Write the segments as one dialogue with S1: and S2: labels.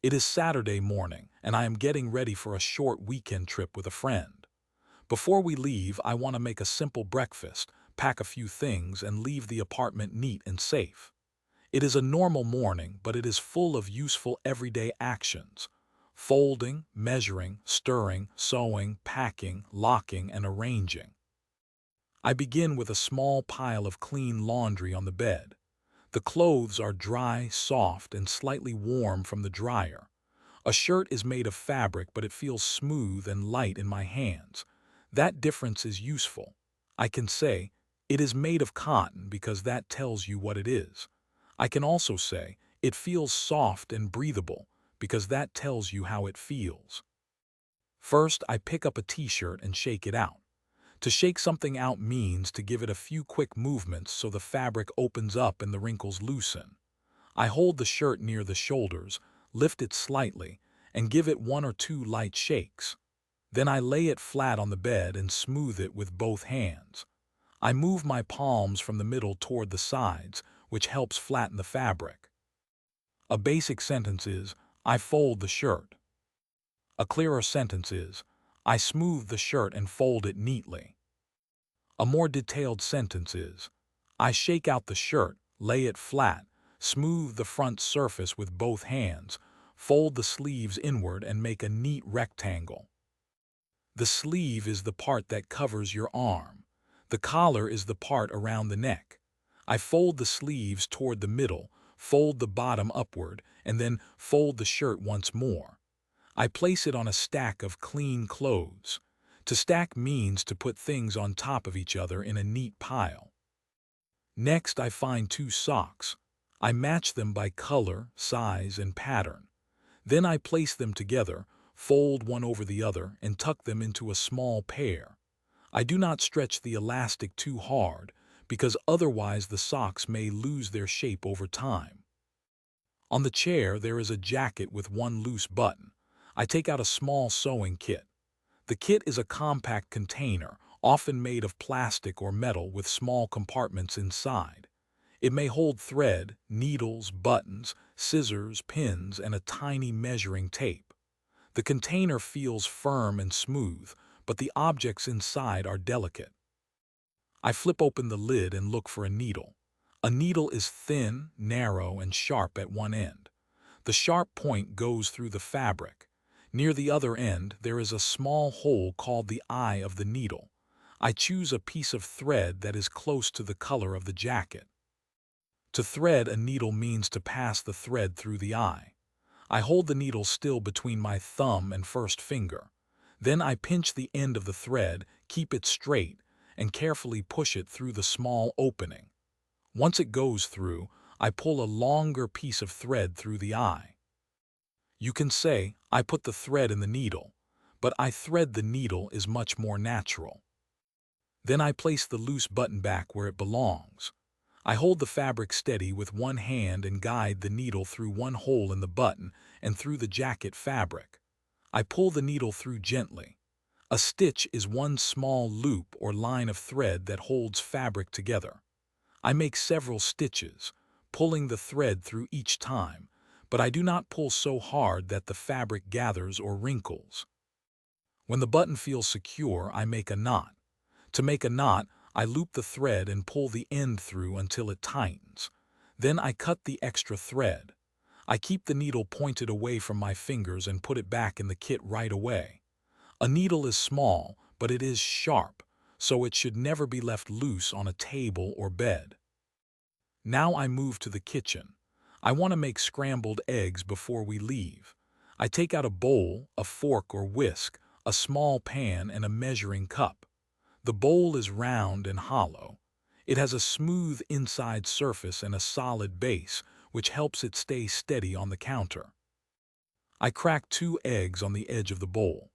S1: It is Saturday morning, and I am getting ready for a short weekend trip with a friend. Before we leave, I want to make a simple breakfast, pack a few things, and leave the apartment neat and safe. It is a normal morning, but it is full of useful everyday actions. Folding, measuring, stirring, sewing, packing, locking, and arranging. I begin with a small pile of clean laundry on the bed. The clothes are dry, soft, and slightly warm from the dryer. A shirt is made of fabric, but it feels smooth and light in my hands. That difference is useful. I can say, it is made of cotton because that tells you what it is. I can also say, it feels soft and breathable because that tells you how it feels. First, I pick up a t-shirt and shake it out. To shake something out means to give it a few quick movements so the fabric opens up and the wrinkles loosen. I hold the shirt near the shoulders, lift it slightly, and give it one or two light shakes. Then I lay it flat on the bed and smooth it with both hands. I move my palms from the middle toward the sides, which helps flatten the fabric. A basic sentence is, I fold the shirt. A clearer sentence is, I smooth the shirt and fold it neatly. A more detailed sentence is, I shake out the shirt, lay it flat, smooth the front surface with both hands, fold the sleeves inward and make a neat rectangle. The sleeve is the part that covers your arm. The collar is the part around the neck. I fold the sleeves toward the middle, fold the bottom upward, and then fold the shirt once more. I place it on a stack of clean clothes. To stack means to put things on top of each other in a neat pile. Next, I find two socks. I match them by color, size, and pattern. Then I place them together, fold one over the other, and tuck them into a small pair. I do not stretch the elastic too hard, because otherwise the socks may lose their shape over time. On the chair, there is a jacket with one loose button. I take out a small sewing kit. The kit is a compact container, often made of plastic or metal with small compartments inside. It may hold thread, needles, buttons, scissors, pins, and a tiny measuring tape. The container feels firm and smooth, but the objects inside are delicate. I flip open the lid and look for a needle. A needle is thin, narrow, and sharp at one end. The sharp point goes through the fabric. Near the other end, there is a small hole called the eye of the needle. I choose a piece of thread that is close to the color of the jacket. To thread a needle means to pass the thread through the eye. I hold the needle still between my thumb and first finger. Then I pinch the end of the thread, keep it straight, and carefully push it through the small opening. Once it goes through, I pull a longer piece of thread through the eye. You can say, I put the thread in the needle, but I thread the needle is much more natural. Then I place the loose button back where it belongs. I hold the fabric steady with one hand and guide the needle through one hole in the button and through the jacket fabric. I pull the needle through gently. A stitch is one small loop or line of thread that holds fabric together. I make several stitches, pulling the thread through each time, but I do not pull so hard that the fabric gathers or wrinkles. When the button feels secure, I make a knot. To make a knot, I loop the thread and pull the end through until it tightens. Then I cut the extra thread. I keep the needle pointed away from my fingers and put it back in the kit right away. A needle is small, but it is sharp, so it should never be left loose on a table or bed. Now I move to the kitchen. I want to make scrambled eggs before we leave. I take out a bowl, a fork or whisk, a small pan, and a measuring cup. The bowl is round and hollow. It has a smooth inside surface and a solid base, which helps it stay steady on the counter. I crack 2 eggs on the edge of the bowl.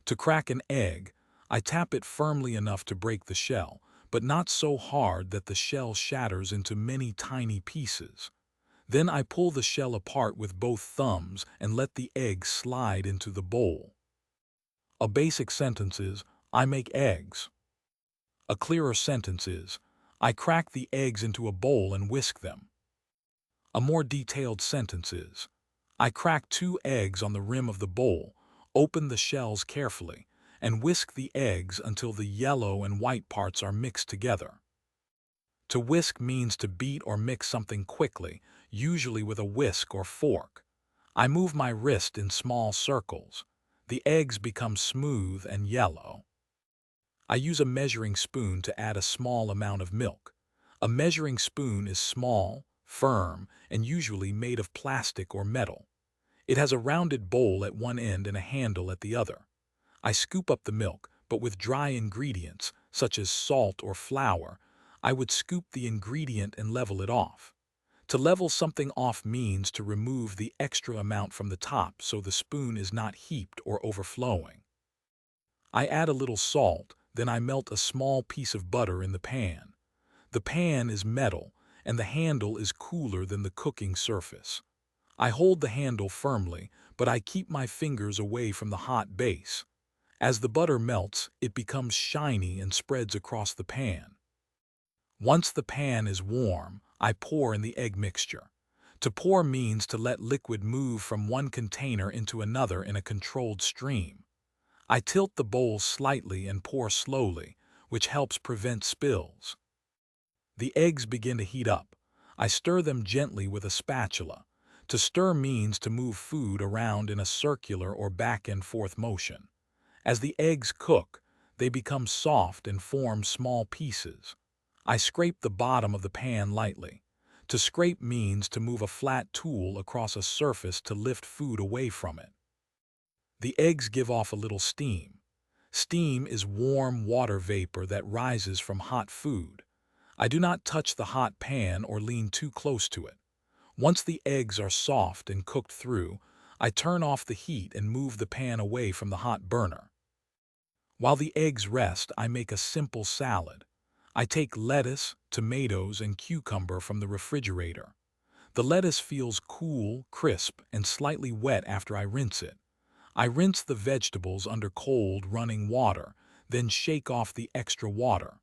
S1: To crack an egg, I tap it firmly enough to break the shell, but not so hard that the shell shatters into many tiny pieces. Then I pull the shell apart with both thumbs and let the egg slide into the bowl. A basic sentence is, I make eggs. A clearer sentence is, I crack the eggs into a bowl and whisk them. A more detailed sentence is, I crack 2 eggs on the rim of the bowl, open the shells carefully, and whisk the eggs until the yellow and white parts are mixed together. To whisk means to beat or mix something quickly, usually with a whisk or fork. I move my wrist in small circles. The eggs become smooth and yellow. I use a measuring spoon to add a small amount of milk. A measuring spoon is small, firm, and usually made of plastic or metal. It has a rounded bowl at one end and a handle at the other. I scoop up the milk, but with dry ingredients, such as salt or flour, I would scoop the ingredient and level it off. To level something off means to remove the extra amount from the top so the spoon is not heaped or overflowing. I add a little salt, then I melt a small piece of butter in the pan. The pan is metal, and the handle is cooler than the cooking surface. I hold the handle firmly, but I keep my fingers away from the hot base. As the butter melts, it becomes shiny and spreads across the pan. Once the pan is warm, I pour in the egg mixture. To pour means to let liquid move from one container into another in a controlled stream. I tilt the bowl slightly and pour slowly, which helps prevent spills. The eggs begin to heat up. I stir them gently with a spatula. To stir means to move food around in a circular or back and forth motion. As the eggs cook, they become soft and form small pieces. I scrape the bottom of the pan lightly. To scrape means to move a flat tool across a surface to lift food away from it. The eggs give off a little steam. Steam is warm water vapor that rises from hot food. I do not touch the hot pan or lean too close to it. Once the eggs are soft and cooked through, I turn off the heat and move the pan away from the hot burner. While the eggs rest, I make a simple salad. I take lettuce, tomatoes, and cucumber from the refrigerator. The lettuce feels cool, crisp, and slightly wet after I rinse it. I rinse the vegetables under cold, running water, then shake off the extra water.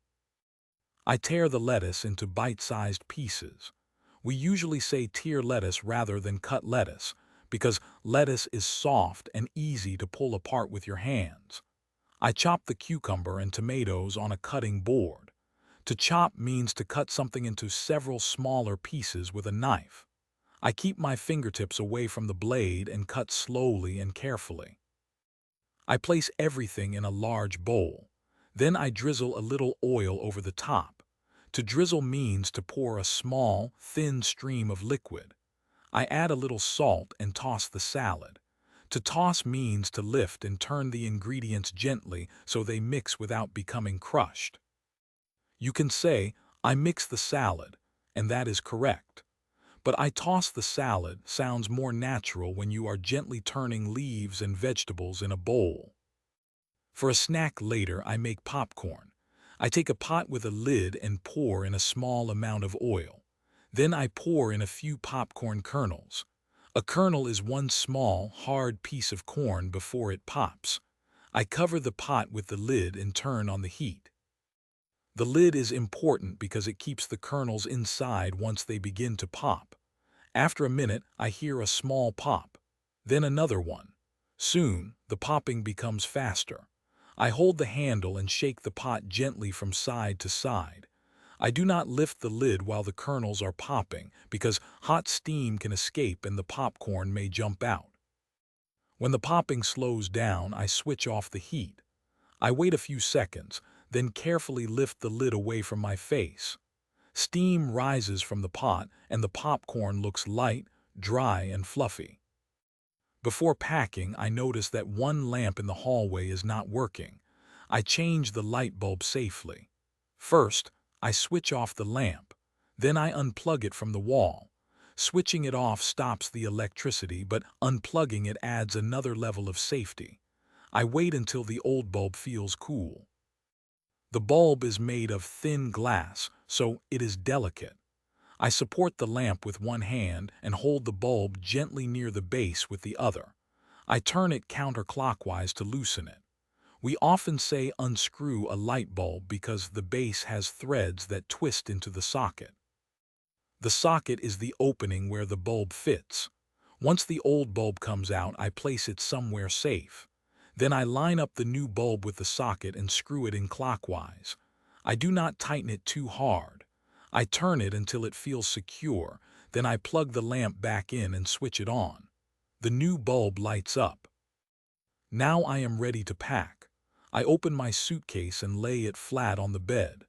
S1: I tear the lettuce into bite-sized pieces. We usually say tear lettuce rather than cut lettuce, because lettuce is soft and easy to pull apart with your hands. I chop the cucumber and tomatoes on a cutting board. To chop means to cut something into several smaller pieces with a knife. I keep my fingertips away from the blade and cut slowly and carefully. I place everything in a large bowl. Then I drizzle a little oil over the top. To drizzle means to pour a small, thin stream of liquid. I add a little salt and toss the salad. To toss means to lift and turn the ingredients gently so they mix without becoming crushed. You can say, I mix the salad, and that is correct. But I toss the salad sounds more natural when you are gently turning leaves and vegetables in a bowl. For a snack later, I make popcorn. I take a pot with a lid and pour in a small amount of oil. Then I pour in a few popcorn kernels. A kernel is one small, hard piece of corn before it pops. I cover the pot with the lid and turn on the heat. The lid is important because it keeps the kernels inside once they begin to pop. After a minute, I hear a small pop, then another one. Soon, the popping becomes faster. I hold the handle and shake the pot gently from side to side. I do not lift the lid while the kernels are popping because hot steam can escape and the popcorn may jump out. When the popping slows down, I switch off the heat. I wait a few seconds, then carefully lift the lid away from my face. Steam rises from the pot and the popcorn looks light, dry, and fluffy. Before packing, I notice that one lamp in the hallway is not working. I change the light bulb safely. First, I switch off the lamp. Then I unplug it from the wall. Switching it off stops the electricity, but unplugging it adds another level of safety. I wait until the old bulb feels cool. The bulb is made of thin glass, so it is delicate. I support the lamp with one hand and hold the bulb gently near the base with the other. I turn it counterclockwise to loosen it. We often say unscrew a light bulb because the base has threads that twist into the socket. The socket is the opening where the bulb fits. Once the old bulb comes out, I place it somewhere safe. Then I line up the new bulb with the socket and screw it in clockwise. I do not tighten it too hard. I turn it until it feels secure, then I plug the lamp back in and switch it on. The new bulb lights up. Now I am ready to pack. I open my suitcase and lay it flat on the bed.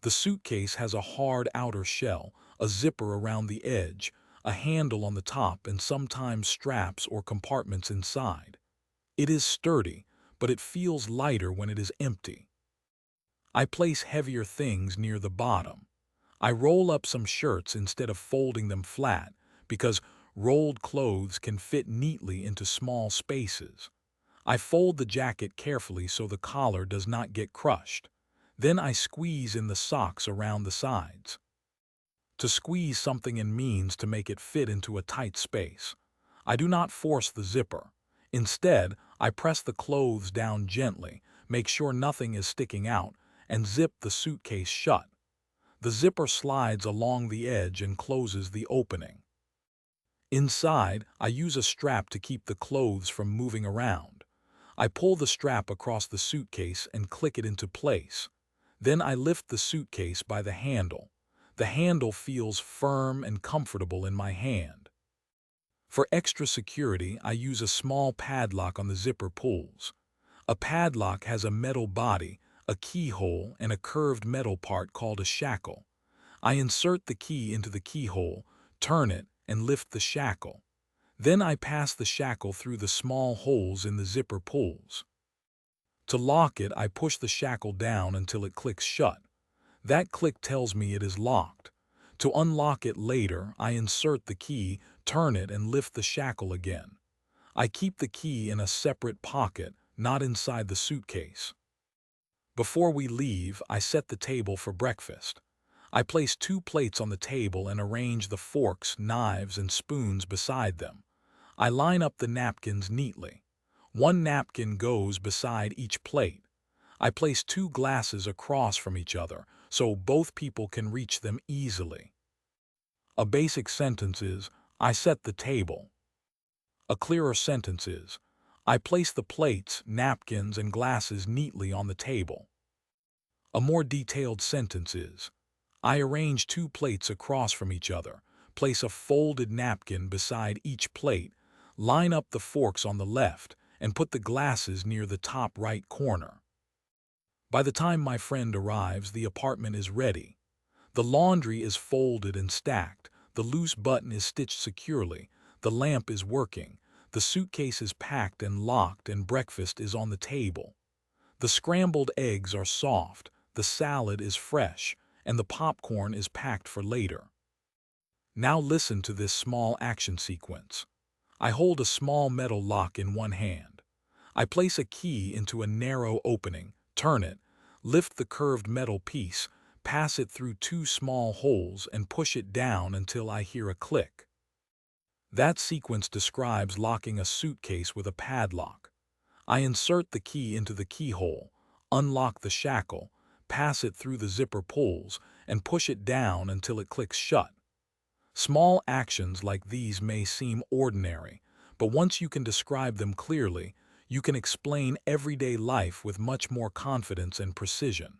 S1: The suitcase has a hard outer shell, a zipper around the edge, a handle on the top, and sometimes straps or compartments inside. It is sturdy, but it feels lighter when it is empty. I place heavier things near the bottom. I roll up some shirts instead of folding them flat, because rolled clothes can fit neatly into small spaces. I fold the jacket carefully so the collar does not get crushed. Then I squeeze in the socks around the sides. To squeeze something in means to make it fit into a tight space. I do not force the zipper. Instead, I press the clothes down gently, make sure nothing is sticking out, and zip the suitcase shut. The zipper slides along the edge and closes the opening. Inside, I use a strap to keep the clothes from moving around. I pull the strap across the suitcase and click it into place. Then I lift the suitcase by the handle. The handle feels firm and comfortable in my hand. For extra security, I use a small padlock on the zipper pulls. A padlock has a metal body, a keyhole, and a curved metal part called a shackle. I insert the key into the keyhole, turn it, and lift the shackle. Then I pass the shackle through the small holes in the zipper pulls. To lock it, I push the shackle down until it clicks shut. That click tells me it is locked. To unlock it later, I insert the key, turn it, and lift the shackle again. I keep the key in a separate pocket, not inside the suitcase. Before we leave, I set the table for breakfast. I place 2 plates on the table and arrange the forks, knives, and spoons beside them. I line up the napkins neatly. 1 napkin goes beside each plate. I place 2 glasses across from each other, so both people can reach them easily. A basic sentence is, I set the table. A clearer sentence is, I place the plates, napkins, and glasses neatly on the table. A more detailed sentence is, I arrange 2 plates across from each other, place a folded napkin beside each plate, line up the forks on the left, and put the glasses near the top right corner. By the time my friend arrives, the apartment is ready. The laundry is folded and stacked, the loose button is stitched securely, the lamp is working, the suitcase is packed and locked, and breakfast is on the table. The scrambled eggs are soft, the salad is fresh, and the popcorn is packed for later. Now listen to this small action sequence. I hold a small metal lock in one hand. I place a key into a narrow opening, turn it, lift the curved metal piece, pass it through 2 small holes, and push it down until I hear a click. That sequence describes locking a suitcase with a padlock. I insert the key into the keyhole, unlock the shackle, pass it through the zipper pulls, and push it down until it clicks shut. Small actions like these may seem ordinary, but once you can describe them clearly, you can explain everyday life with much more confidence and precision.